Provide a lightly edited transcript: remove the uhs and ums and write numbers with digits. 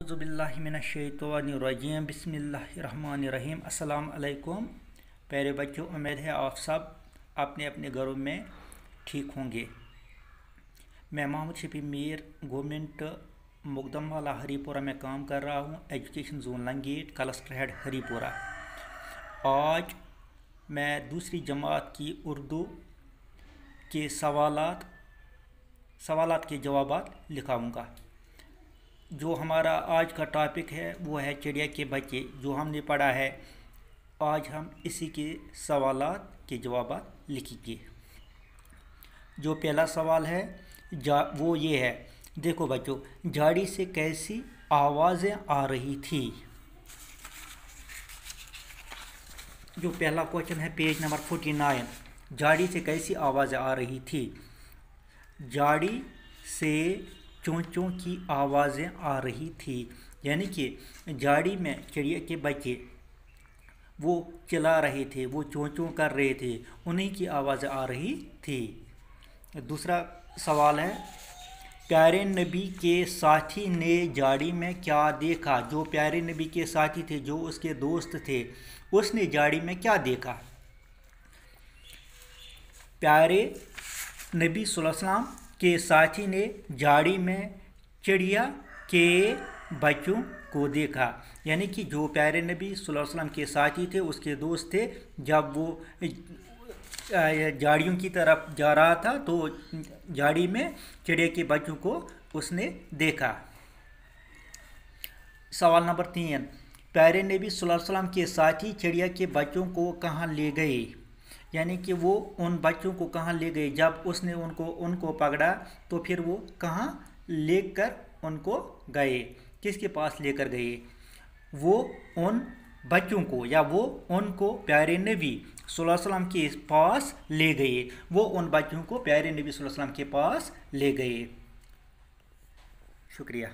बिस्मिल्लाहिर्रहमानिर्रहीम बिस्मिल्लाहिर्रहमानिर्रहीम। अस्सलाम अलैकुम प्यारे बच्चों, उम्मीद है आप सब अपने अपने घरों में ठीक होंगे। मैं मोहम्मद शफी मीर गवर्नमेंट मुकदम वाला हरीपुरा में काम कर रहा हूँ, education zone Langate, cluster head Haripura. आज मैं दूसरी जमात की उर्दू के सवालात के जवाबात लिखाऊंगा। जो हमारा आज का टॉपिक है वो है चिड़िया के बच्चे, जो हमने पढ़ा है। आज हम इसी के सवालात के जवाबात लिखेंगे। जो पहला सवाल है वो ये है, देखो बच्चों, झाड़ी से कैसी आवाज़ें आ रही थी। जो पहला क्वेश्चन है पेज नंबर 49, झाड़ी से कैसी आवाज़ें आ रही थी। झाड़ी से चोंचों की आवाज़ें आ रही थी, यानी कि झाड़ी में चिड़िया के बच्चे वो चिल्ला रहे थे, वो चोंचों कर रहे थे, उन्हीं की आवाज़ें आ रही थी। दूसरा सवाल है, प्यारे नबी के साथी ने झाड़ी में क्या देखा। जो प्यारे नबी के साथी थे, जो उसके दोस्त थे, उसने झाड़ी में क्या देखा। प्यारे नबी सल्लल्लाहु अलैहि वसल्लम के साथी ने झाड़ी में चिड़िया के बच्चों को देखा, यानी कि जो प्यारे नबी सल्लल्लाहु अलैहि वसल्लम के साथी थे, उसके दोस्त थे, जब वो झाड़ियों की तरफ जा रहा था तो झाड़ी में चिड़िया के बच्चों को उसने देखा। सवाल नंबर 3, प्यारे नबी सल्लल्लाहु अलैहि वसल्लम के साथी चिड़िया के बच्चों को कहाँ ले गए, यानी कि वो उन बच्चों को कहाँ ले गए। जब उसने उनको पकड़ा तो फिर वो कहाँ लेकर उनको गए, किसके पास लेकर गए। वो उन बच्चों को या वो उनको प्यारे नबी सल्लल्लाहु अलैहि वसल्लम के पास ले गए। वो उन बच्चों को प्यारे नबी सल्लल्लाहु अलैहि वसल्लम के पास ले गए। शुक्रिया।